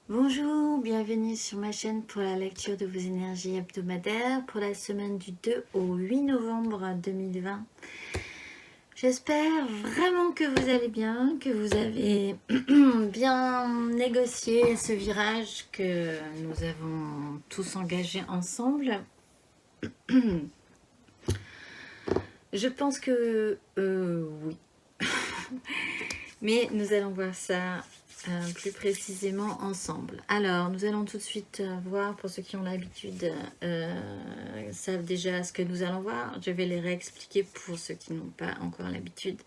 Bonjour, bienvenue sur ma chaîne pour la lecture de vos énergies hebdomadaires pour la semaine du 2 au 8 novembre 2020. J'espère vraiment que vous allez bien, que vous avez bien négocié ce virage que nous avons tous engagé ensemble. Je pense que oui. Mais nous allons voir ça plus précisément ensemble. Alors, nous allons tout de suite voir, pour ceux qui ont l'habitude, savent déjà ce que nous allons voir. Je vais les réexpliquer pour ceux qui n'ont pas encore l'habitude.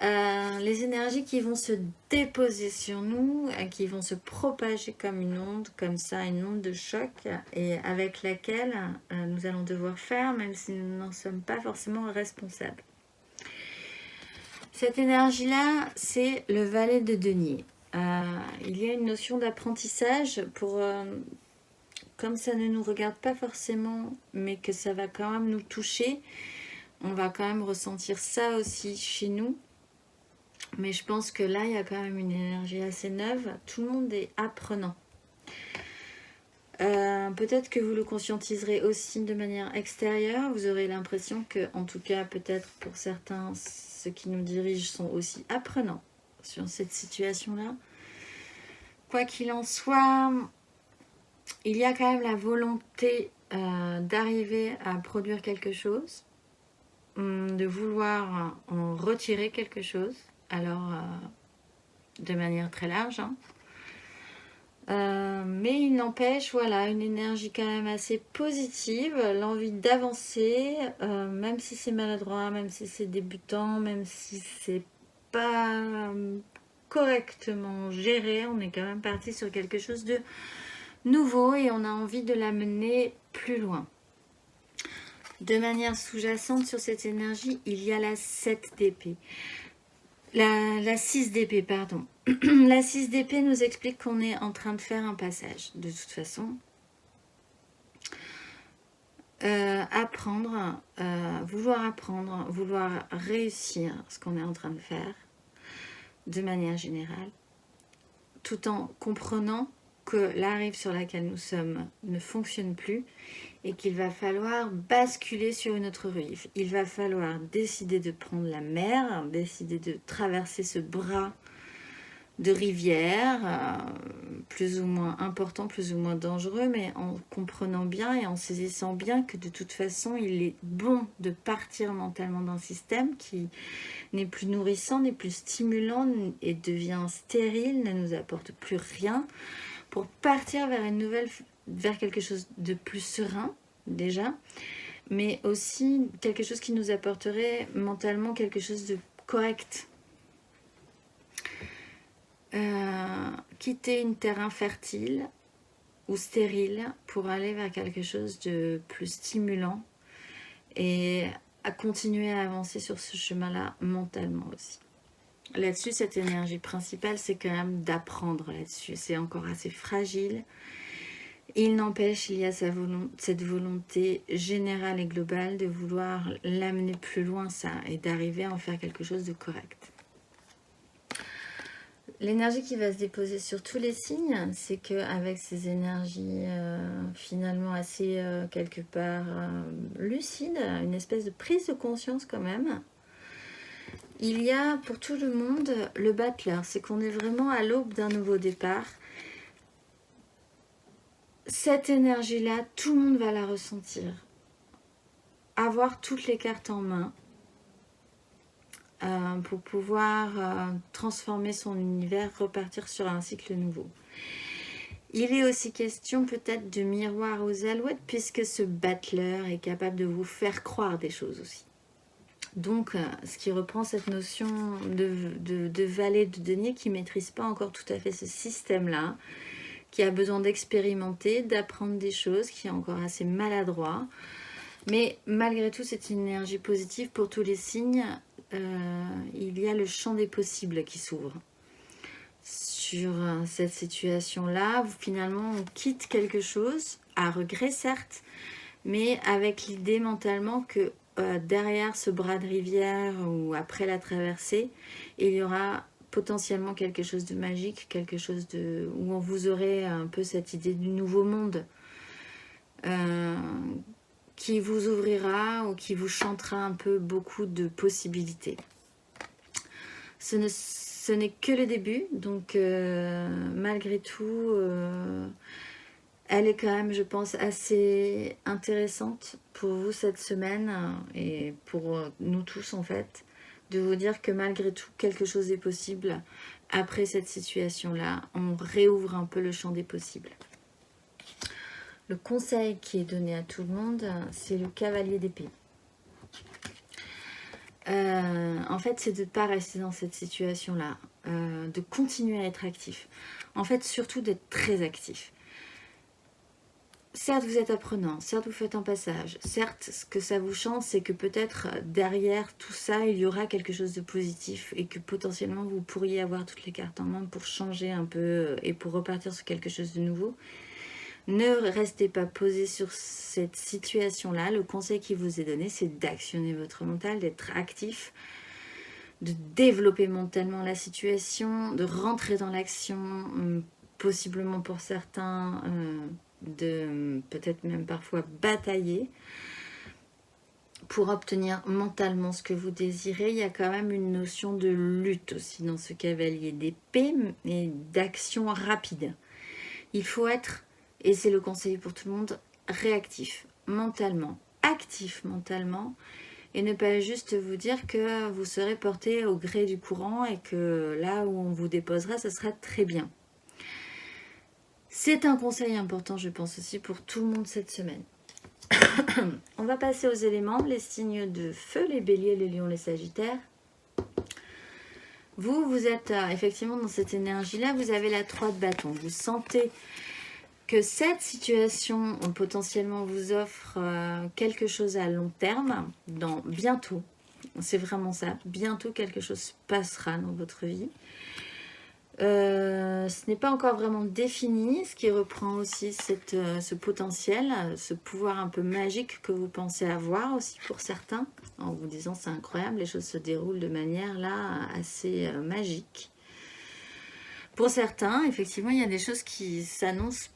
Les énergies qui vont se déposer sur nous, qui vont se propager comme une onde, comme ça, une onde de choc, et avec laquelle nous allons devoir faire, même si nous n'en sommes pas forcément responsables. Cette énergie-là, c'est le valet de denier. Il y a une notion d'apprentissage pour, comme ça ne nous regarde pas forcément, mais que ça va quand même nous toucher, on va quand même ressentir ça aussi chez nous. Mais je pense que là, il y a quand même une énergie assez neuve. Tout le monde est apprenant. Peut-être que vous le conscientiserez aussi de manière extérieure. Vous aurez l'impression que, en tout cas, peut-être pour certains, ceux qui nous dirigent sont aussi apprenants sur cette situation-là. Quoi qu'il en soit, il y a quand même la volonté d'arriver à produire quelque chose, de vouloir en retirer quelque chose, alors de manière très large, hein. Mais il n'empêche, voilà, une énergie quand même assez positive, l'envie d'avancer, même si c'est maladroit, même si c'est débutant, même si c'est pas correctement géré, on est quand même parti sur quelque chose de nouveau et on a envie de l'amener plus loin. De manière sous-jacente sur cette énergie, il y a la 7 d'épée. La 6 d'épée, pardon. La 6 d'épée nous explique qu'on est en train de faire un passage, de toute façon. Apprendre, vouloir réussir ce qu'on est en train de faire, de manière générale, tout en comprenant que la rive sur laquelle nous sommes ne fonctionne plus et qu'il va falloir basculer sur une autre rive. Il va falloir décider de prendre la mer, décider de traverser ce bras de rivière, plus ou moins important, plus ou moins dangereux, mais en comprenant bien et en saisissant bien que de toute façon, il est bon de partir mentalement d'un système qui n'est plus nourrissant, n'est plus stimulant et devient stérile, ne nous apporte plus rien, pour partir vers quelque chose de plus serein, déjà, mais aussi quelque chose qui nous apporterait mentalement quelque chose de correct. Quitter une terre infertile ou stérile pour aller vers quelque chose de plus stimulant et à continuer à avancer sur ce chemin-là mentalement aussi. Là-dessus, cette énergie principale, c'est quand même d'apprendre là-dessus. C'est encore assez fragile. Il n'empêche, il y a cette volonté générale et globale de vouloir l'amener plus loin, ça, et d'arriver à en faire quelque chose de correct. L'énergie qui va se déposer sur tous les signes, c'est qu'avec ces énergies finalement assez quelque part lucides, une espèce de prise de conscience quand même, il y a pour tout le monde le battleur, c'est qu'on est vraiment à l'aube d'un nouveau départ. Cette énergie-là, tout le monde va la ressentir. Avoir toutes les cartes en main pour pouvoir transformer son univers, repartir sur un cycle nouveau. Il est aussi question peut-être de miroir aux alouettes puisque ce battleur est capable de vous faire croire des choses aussi. Donc, ce qui reprend cette notion de valet de denier qui ne maîtrise pas encore tout à fait ce système-là, qui a besoin d'expérimenter, d'apprendre des choses, qui est encore assez maladroit. Mais malgré tout, c'est une énergie positive pour tous les signes. Il y a le champ des possibles qui s'ouvre. Sur cette situation-là, finalement, on quitte quelque chose, à regret certes, mais avec l'idée mentalement que derrière ce bras de rivière ou après la traversée, il y aura potentiellement quelque chose de magique, quelque chose où vous aurez un peu cette idée du nouveau monde qui vous ouvrira ou qui vous chantera un peu beaucoup de possibilités. Ce n'est que le début, donc malgré tout, elle est quand même, je pense, assez intéressante pour vous cette semaine et pour nous tous en fait, de vous dire que malgré tout, quelque chose est possible après cette situation-là. On réouvre un peu le champ des possibles. Le conseil qui est donné à tout le monde, c'est le cavalier d'épée. En fait, c'est de ne pas rester dans cette situation-là, de continuer à être actif. En fait, surtout d'être très actif. Certes, vous êtes apprenant, certes, vous faites un passage, certes, ce que ça vous change, c'est que peut-être derrière tout ça, il y aura quelque chose de positif et que potentiellement, vous pourriez avoir toutes les cartes en main pour changer un peu et pour repartir sur quelque chose de nouveau. Ne restez pas posé sur cette situation-là. Le conseil qui vous est donné, c'est d'actionner votre mental, d'être actif, de développer mentalement la situation, de rentrer dans l'action, possiblement pour certains, de peut-être même parfois batailler pour obtenir mentalement ce que vous désirez. Il y a quand même une notion de lutte aussi dans ce cavalier d'épée et d'action rapide. Il faut être, et c'est le conseil pour tout le monde, réactif mentalement, actif mentalement, et ne pas juste vous dire que vous serez porté au gré du courant et que là où on vous déposera, ce sera très bien. C'est un conseil important, je pense aussi, pour tout le monde cette semaine. On va passer aux éléments, les signes de feu, les béliers, les lions, les sagittaires. Vous êtes effectivement dans cette énergie-là, vous avez la 3 de bâton. Vous sentez que cette situation potentiellement vous offre quelque chose à long terme, dans bientôt. C'est vraiment ça. Bientôt, quelque chose passera dans votre vie. Ce n'est pas encore vraiment défini, ce qui reprend aussi ce potentiel, ce pouvoir un peu magique que vous pensez avoir aussi pour certains, en vous disant c'est incroyable, les choses se déroulent de manière là assez magique. Pour certains, effectivement, il y a des choses qui s'annoncent,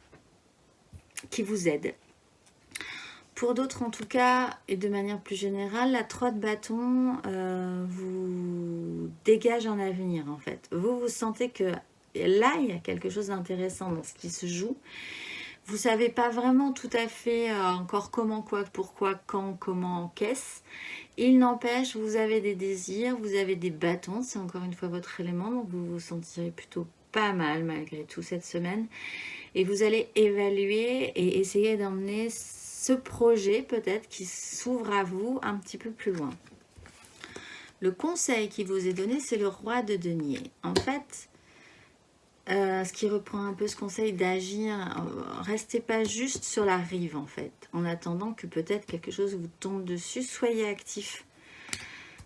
qui vous aident. Pour d'autres, en tout cas, et de manière plus générale, la 3 de bâton vous dégage un avenir, en fait. Vous sentez que là, il y a quelque chose d'intéressant dans ce qui se joue. Vous ne savez pas vraiment tout à fait encore comment, quoi, pourquoi, quand, comment, qu'est-ce. Il n'empêche, vous avez des désirs, vous avez des bâtons, c'est encore une fois votre élément, donc vous vous sentirez plutôt pas mal malgré tout cette semaine. Et vous allez évaluer et essayer d'emmener ce projet peut-être qui s'ouvre à vous un petit peu plus loin. Le conseil qui vous est donné, c'est le roi de denier. En fait, ce qui reprend un peu ce conseil d'agir, restez pas juste sur la rive en fait, en attendant que peut-être quelque chose vous tombe dessus, soyez actif.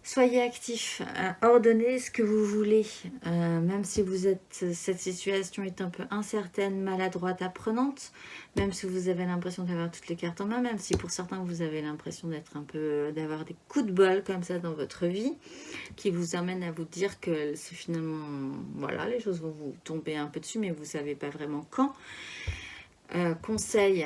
Soyez actif, ordonnez ce que vous voulez, même si cette situation est un peu incertaine, maladroite, apprenante, même si vous avez l'impression d'avoir toutes les cartes en main, même si pour certains vous avez l'impression d'avoir des coups de bol comme ça dans votre vie, qui vous amènent à vous dire que c'est finalement, voilà, les choses vont vous tomber un peu dessus, mais vous ne savez pas vraiment quand. Conseil,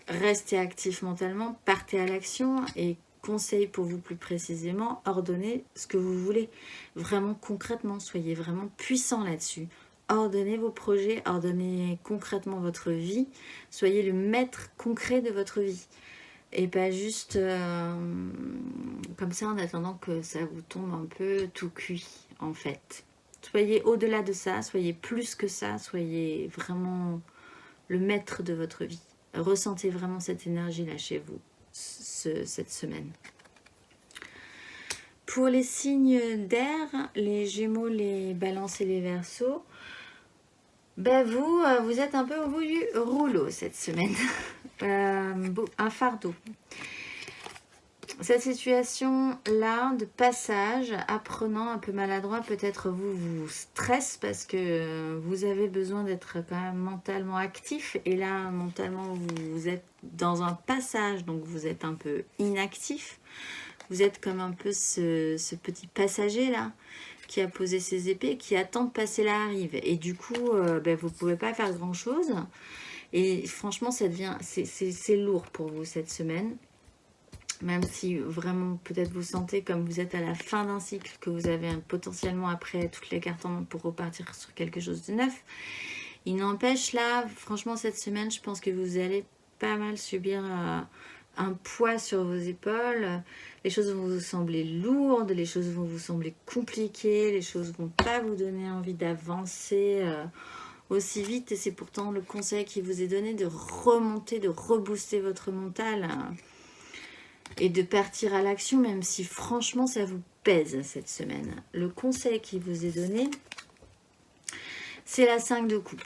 restez actif mentalement, partez à l'action et conseil pour vous plus précisément, ordonnez ce que vous voulez. Vraiment concrètement, soyez vraiment puissant là-dessus. Ordonnez vos projets, ordonnez concrètement votre vie. Soyez le maître concret de votre vie. Et pas juste comme ça en attendant que ça vous tombe un peu tout cuit en fait. Soyez au-delà de ça, soyez plus que ça, soyez vraiment le maître de votre vie. Ressentez vraiment cette énergie-là chez vous. Cette semaine. Pour les signes d'air, les Gémeaux, les Balances et les Verseaux, vous êtes un peu au bout du rouleau cette semaine. Un fardeau. Cette situation-là de passage, apprenant, un peu maladroit, peut-être vous stresse parce que vous avez besoin d'être quand même mentalement actif. Et là, mentalement, vous êtes dans un passage, donc vous êtes un peu inactif. Vous êtes comme un peu ce petit passager-là qui a posé ses épées, qui attend de passer la rive. Et du coup, vous ne pouvez pas faire grand-chose. Et franchement, c'est lourd pour vous cette semaine. Même si vraiment, peut-être vous sentez comme vous êtes à la fin d'un cycle, que vous avez potentiellement après toutes les cartes en main pour repartir sur quelque chose de neuf. Il n'empêche là, franchement, cette semaine, je pense que vous allez pas mal subir un poids sur vos épaules. Les choses vont vous sembler lourdes, les choses vont vous sembler compliquées, les choses vont pas vous donner envie d'avancer aussi vite. Et c'est pourtant le conseil qui vous est donné de remonter, de rebooster votre mental et de partir à l'action, même si franchement ça vous pèse cette semaine. Le conseil qui vous est donné, c'est la 5 de coupe.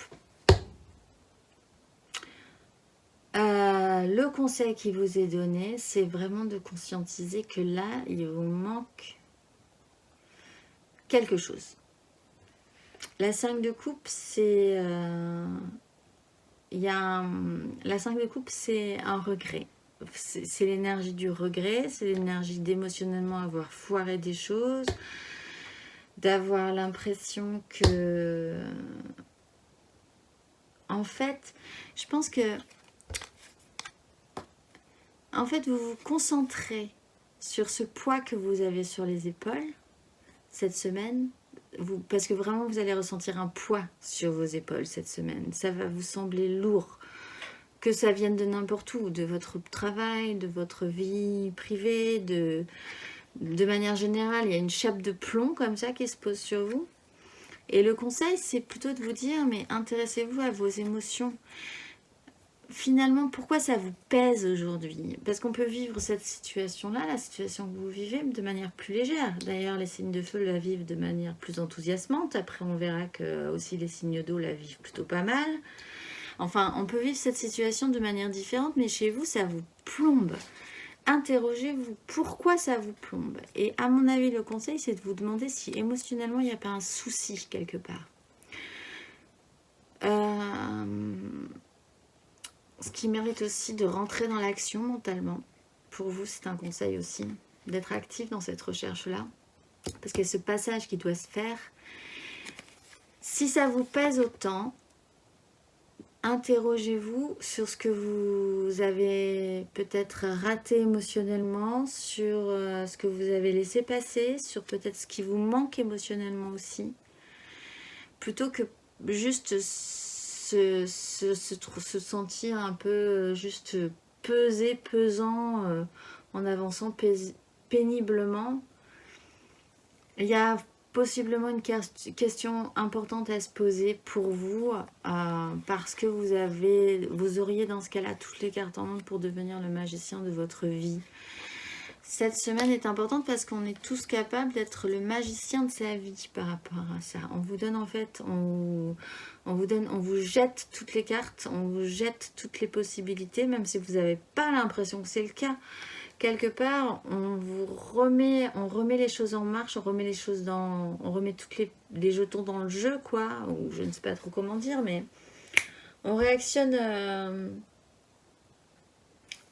Le conseil qui vous est donné, c'est vraiment de conscientiser que là, il vous manque quelque chose. La 5 de coupe, c'est... la 5 de coupe, c'est un regret. C'est l'énergie du regret, c'est l'énergie d'émotionnellement avoir foiré des choses, d'avoir l'impression que... En fait, je pense que... En fait, vous vous concentrez sur ce poids que vous avez sur les épaules cette semaine, parce que vraiment, vous allez ressentir un poids sur vos épaules cette semaine. Ça va vous sembler lourd, que ça vienne de n'importe où, de votre travail, de votre vie privée, de manière générale. Il y a une chape de plomb comme ça qui se pose sur vous. Et le conseil, c'est plutôt de vous dire, mais intéressez-vous à vos émotions. Finalement, pourquoi ça vous pèse aujourd'hui? Parce qu'on peut vivre cette situation-là, la situation que vous vivez, de manière plus légère. D'ailleurs, les signes de feu la vivent de manière plus enthousiasmante. Après, on verra que aussi les signes d'eau la vivent plutôt pas mal. Enfin, on peut vivre cette situation de manière différente, mais chez vous, ça vous plombe. Interrogez-vous pourquoi ça vous plombe. Et à mon avis, le conseil, c'est de vous demander si émotionnellement, il n'y a pas un souci quelque part. Ce qui mérite aussi de rentrer dans l'action mentalement. Pour vous, c'est un conseil aussi, d'être actif dans cette recherche-là. Parce qu'il y a ce passage qui doit se faire. Si ça vous pèse autant, interrogez-vous sur ce que vous avez peut-être raté émotionnellement, sur ce que vous avez laissé passer, sur peut-être ce qui vous manque émotionnellement aussi. Plutôt que juste se sentir un peu juste pesant en avançant péniblement. Il y a possiblement une question importante à se poser pour vous parce que vous auriez dans ce cas-là toutes les cartes en main pour devenir le magicien de votre vie. Cette semaine est importante parce qu'on est tous capables d'être le magicien de sa vie par rapport à ça. On vous donne en fait, on vous jette toutes les cartes, on vous jette toutes les possibilités, même si vous n'avez pas l'impression que c'est le cas. Quelque part, on remet les choses en marche, on remet tous les jetons dans le jeu, quoi, ou je ne sais pas trop comment dire, mais on réactionne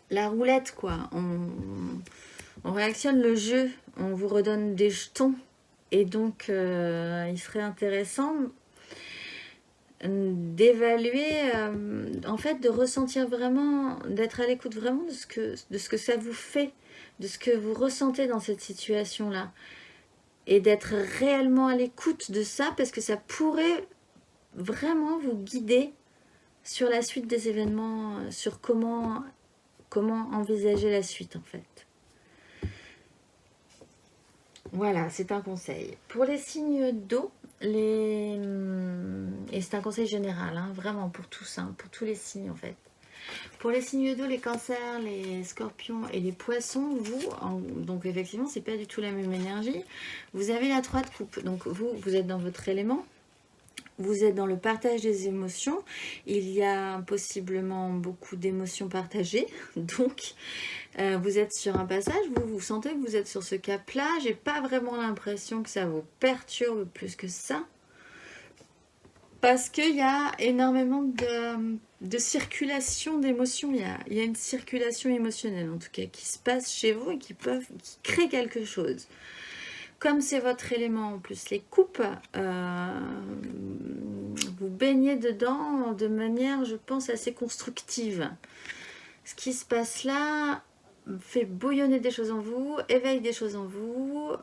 la roulette, quoi. On réactionne le jeu, on vous redonne des jetons. Et donc, il serait intéressant d'évaluer, en fait, de ressentir vraiment, d'être à l'écoute vraiment de ce que ça vous fait, de ce que vous ressentez dans cette situation-là. Et d'être réellement à l'écoute de ça, parce que ça pourrait vraiment vous guider sur la suite des événements, sur comment envisager la suite, en fait. Voilà, c'est un conseil. Pour les signes d'eau, et c'est un conseil général, hein, vraiment pour tous, hein, pour tous les signes en fait. Pour les signes d'eau, les cancers, les scorpions et les poissons, donc effectivement, c'est pas du tout la même énergie. Vous avez la 3 de coupe, donc vous êtes dans votre élément. Vous êtes dans le partage des émotions. Il y a possiblement beaucoup d'émotions partagées. Donc, vous êtes sur un passage. Vous sentez que vous êtes sur ce cap-là. J'ai pas vraiment l'impression que ça vous perturbe plus que ça. Parce qu'il y a énormément de circulation d'émotions. Il y a une circulation émotionnelle, en tout cas, qui se passe chez vous et qui crée quelque chose. Comme c'est votre élément, en plus les coupes, vous baignez dedans de manière, je pense, assez constructive. Ce qui se passe là fait bouillonner des choses en vous, éveille des choses en vous.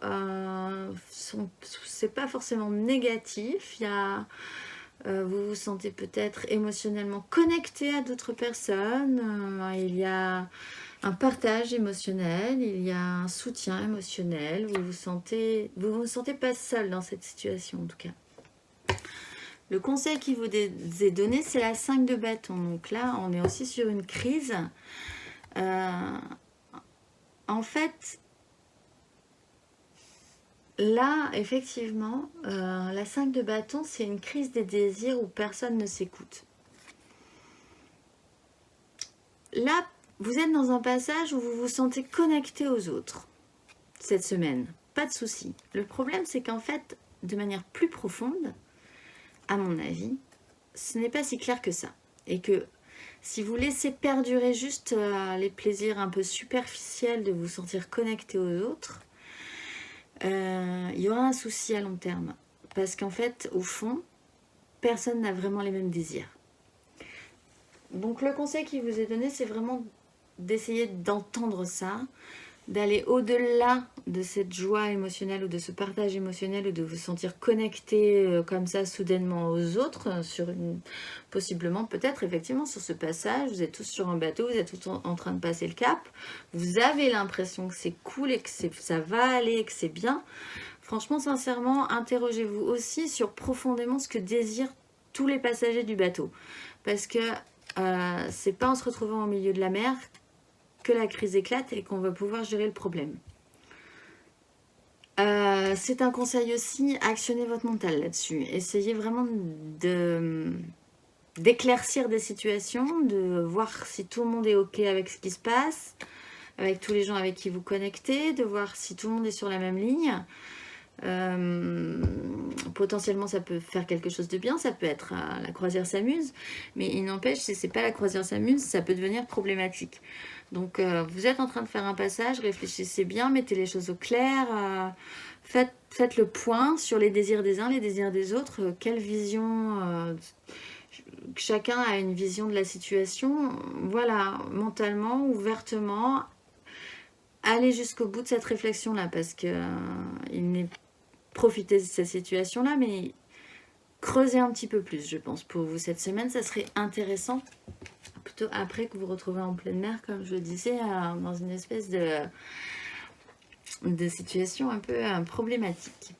C'est pas forcément négatif. Vous vous sentez peut-être émotionnellement connecté à d'autres personnes. Il y a un partage émotionnel, il y a un soutien émotionnel. Vous vous sentez pas seul dans cette situation en tout cas. Le conseil qui vous est donné, c'est la 5 de bâton. Donc là, on est aussi sur une crise. En fait, là, effectivement, la 5 de bâton, c'est une crise des désirs où personne ne s'écoute. Là, vous êtes dans un passage où vous vous sentez connecté aux autres cette semaine. Pas de souci. Le problème, c'est qu'en fait, de manière plus profonde, à mon avis, ce n'est pas si clair que ça. Et que si vous laissez perdurer juste les plaisirs un peu superficiels de vous sentir connecté aux autres, il y aura un souci à long terme. Parce qu'en fait, au fond, personne n'a vraiment les mêmes désirs. Donc le conseil qui vous est donné, c'est vraiment d'essayer d'entendre ça, d'aller au-delà de cette joie émotionnelle ou de ce partage émotionnel ou de vous sentir connecté comme ça soudainement aux autres, possiblement peut-être effectivement sur ce passage, vous êtes tous sur un bateau, vous êtes tous en train de passer le cap, vous avez l'impression que c'est cool et que ça va aller et que c'est bien. Franchement, sincèrement, interrogez-vous aussi sur profondément ce que désirent tous les passagers du bateau. Parce que c'est pas en se retrouvant au milieu de la mer que la crise éclate et qu'on va pouvoir gérer le problème. C'est un conseil aussi, actionnez votre mental là-dessus. Essayez vraiment d'éclaircir des situations, de voir si tout le monde est OK avec ce qui se passe, avec tous les gens avec qui vous connectez, de voir si tout le monde est sur la même ligne. Potentiellement ça peut faire quelque chose de bien, ça peut être la croisière s'amuse, mais il n'empêche, si c'est pas la croisière s'amuse, ça peut devenir problématique. Donc vous êtes en train de faire un passage, réfléchissez bien, mettez les choses au clair, faites le point sur les désirs des uns, les désirs des autres, quelle vision, chacun a une vision de la situation, voilà, mentalement, ouvertement, allez jusqu'au bout de cette réflexion-là, parce que il n'est profitez de cette situation-là, mais creusez un petit peu plus, je pense, pour vous cette semaine. Ça serait intéressant, plutôt après que vous retrouvez en pleine mer, comme je le disais, dans une espèce de situation un peu problématique.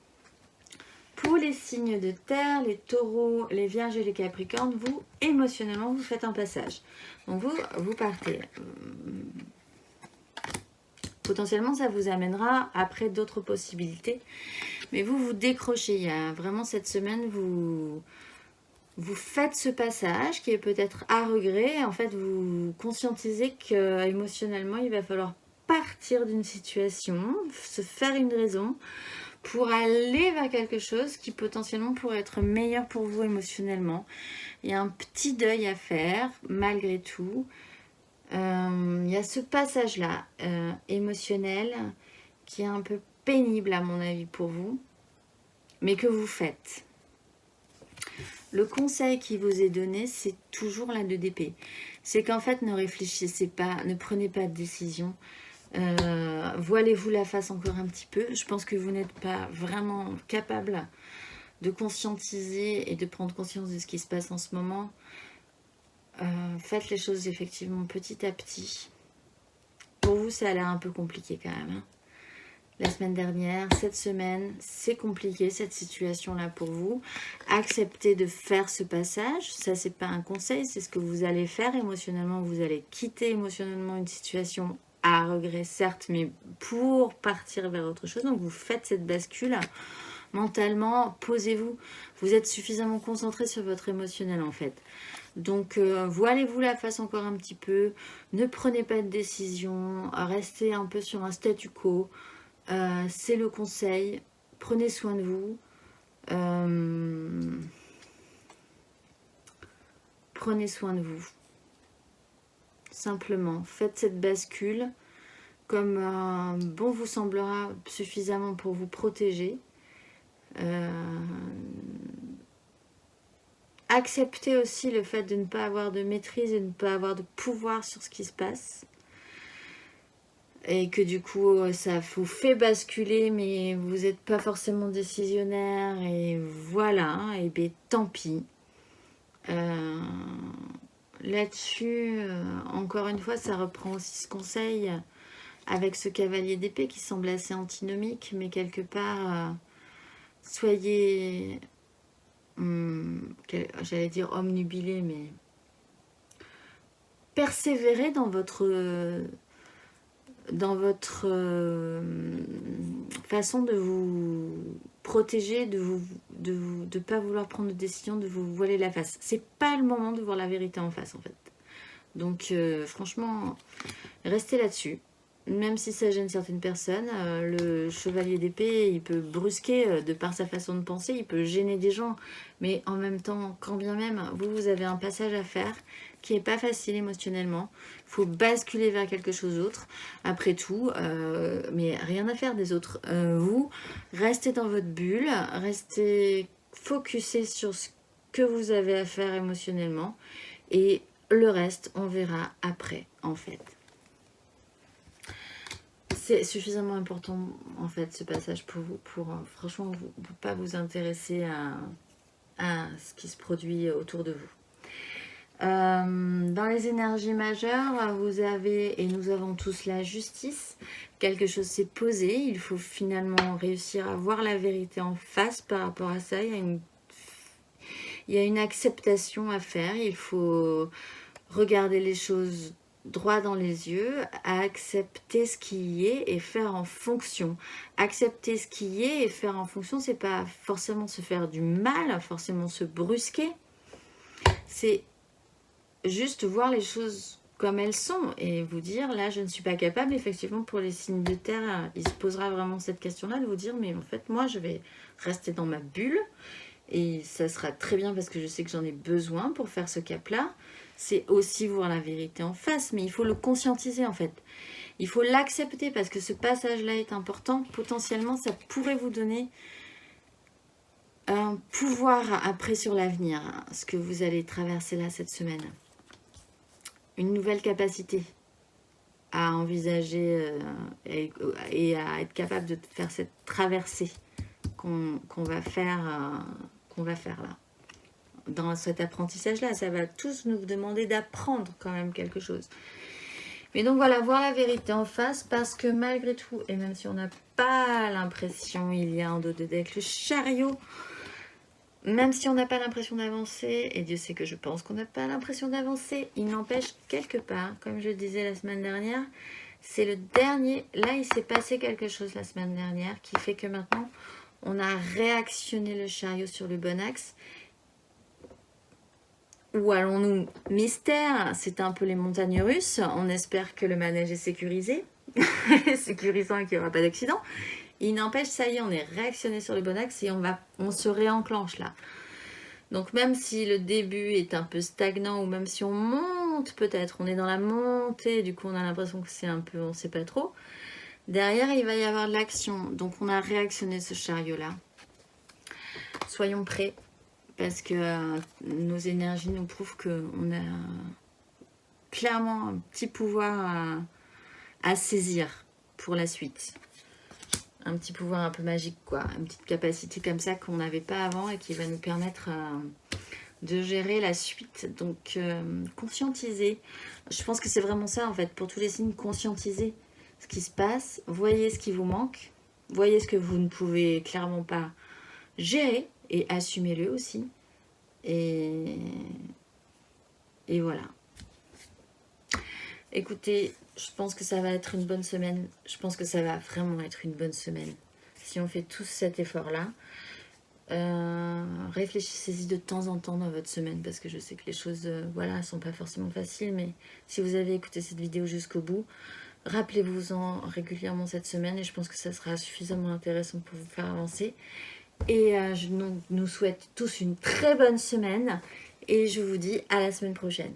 Pour les signes de terre, les taureaux, les vierges et les capricornes, vous, émotionnellement, vous faites un passage. Donc vous partez. Potentiellement, ça vous amènera après d'autres possibilités. Mais vous décrochez. Il y a vraiment cette semaine, vous faites ce passage qui est peut-être à regret. En fait, vous conscientisez qu'émotionnellement, il va falloir partir d'une situation, se faire une raison pour aller vers quelque chose qui potentiellement pourrait être meilleur pour vous émotionnellement. Il y a un petit deuil à faire, malgré tout. Il y a ce passage-là, émotionnel, qui est un peu pénible à mon avis pour vous, mais que vous faites. Le conseil qui vous est donné, c'est toujours la 2 d'épée. C'est qu'en fait, ne réfléchissez pas, ne prenez pas de décision. Voilez-vous la face encore un petit peu. Je pense que vous n'êtes pas vraiment capable de conscientiser et de prendre conscience de ce qui se passe en ce moment. Faites les choses effectivement petit à petit. Pour vous, ça a l'air un peu compliqué quand même. La semaine dernière, cette semaine, c'est compliqué cette situation-là pour vous. Acceptez de faire ce passage. Ça, c'est pas un conseil, c'est ce que vous allez faire émotionnellement. Vous allez quitter émotionnellement une situation à regret, certes, mais pour partir vers autre chose. Donc, vous faites cette bascule. Mentalement, posez-vous. Vous êtes suffisamment concentré sur votre émotionnel, en fait. Donc, voilez-vous la face encore un petit peu. Ne prenez pas de décision. Restez un peu sur un statu quo. C'est le conseil. Prenez soin de vous. Prenez soin de vous. Simplement, faites cette bascule. comme bon vous semblera suffisamment pour vous protéger. Acceptez aussi le fait de ne pas avoir de maîtrise et de ne pas avoir de pouvoir sur ce qui se passe. Et que du coup, ça vous fait basculer, mais vous n'êtes pas forcément décisionnaire. Et voilà, et bien tant pis. Là-dessus, encore une fois, ça reprend aussi ce conseil avec ce cavalier d'épée qui semble assez antinomique, mais quelque part, soyez, j'allais dire omnubilé, mais persévérez dans votre façon de vous protéger, de pas vouloir prendre de décision, de vous voiler la face. C'est pas le moment de voir la vérité en face, en fait. Donc, franchement, restez là-dessus. Même si ça gêne certaines personnes, le chevalier d'épée, il peut brusquer de par sa façon de penser, il peut gêner des gens. Mais en même temps, quand bien même, vous avez un passage à faire qui n'est pas facile émotionnellement. Il faut basculer vers quelque chose d'autre. Après tout, mais rien à faire des autres. Vous, restez dans votre bulle, restez focusé sur ce que vous avez à faire émotionnellement. Et le reste, on verra après, en fait. C'est suffisamment important, en fait, ce passage pour vous, pour franchement, ne pas vous intéresser à ce qui se produit autour de vous. Dans les énergies majeures, vous avez, et nous avons tous la justice, quelque chose s'est posé, il faut finalement réussir à voir la vérité en face par rapport à ça, il y a une acceptation à faire, il faut regarder les choses droit dans les yeux, accepter ce qui y est et faire en fonction. Accepter ce qui y est et faire en fonction, c'est pas forcément se faire du mal, forcément se brusquer, c'est juste voir les choses comme elles sont et vous dire, là je ne suis pas capable. Effectivement, pour les signes de terre, il se posera vraiment cette question-là, de vous dire, mais en fait moi je vais rester dans ma bulle et ça sera très bien parce que je sais que j'en ai besoin pour faire ce cap-là. C'est aussi voir la vérité en face, mais il faut le conscientiser en fait. Il faut l'accepter parce que ce passage-là est important. Potentiellement, ça pourrait vous donner un pouvoir après sur l'avenir, ce que vous allez traverser là cette semaine. Une nouvelle capacité à envisager et à être capable de faire cette traversée qu'on va faire là. Dans cet apprentissage-là, ça va tous nous demander d'apprendre quand même quelque chose. Mais donc voilà, voir la vérité en face, parce que malgré tout, et même si on n'a pas l'impression, il y a en dos de deck le chariot, même si on n'a pas l'impression d'avancer, et Dieu sait que je pense qu'on n'a pas l'impression d'avancer, il n'empêche quelque part, comme je le disais la semaine dernière, c'est le dernier, là il s'est passé quelque chose la semaine dernière, qui fait que maintenant, on a réactionné le chariot sur le bon axe. Où allons-nous? Mystère, c'est un peu les montagnes russes. On espère que le manège est sécurisé, sécurisant et qu'il n'y aura pas d'accident. Il n'empêche, ça y est, on est réactionné sur le bon axe et on se réenclenche là. Donc même si le début est un peu stagnant ou même si on monte peut-être, on est dans la montée, du coup on a l'impression que c'est un peu, on ne sait pas trop. Derrière, il va y avoir de l'action. Donc on a réactionné ce chariot là. Soyons prêts. Parce que nos énergies nous prouvent qu'on a clairement un petit pouvoir à saisir pour la suite. Un petit pouvoir un peu magique, quoi. Une petite capacité comme ça qu'on n'avait pas avant et qui va nous permettre de gérer la suite. Donc, conscientiser. Je pense que c'est vraiment ça, en fait. Pour tous les signes, conscientiser ce qui se passe. Voyez ce qui vous manque. Voyez ce que vous ne pouvez clairement pas gérer et assumez-le aussi. Et voilà. Écoutez, je pense que ça va être une bonne semaine. Je pense que ça va vraiment être une bonne semaine. Si on fait tous cet effort-là, réfléchissez-y de temps en temps dans votre semaine parce que je sais que les choses, voilà, sont pas forcément faciles. Mais si vous avez écouté cette vidéo jusqu'au bout, rappelez-vous-en régulièrement cette semaine et je pense que ça sera suffisamment intéressant pour vous faire avancer. Et je nous souhaite tous une très bonne semaine et je vous dis à la semaine prochaine.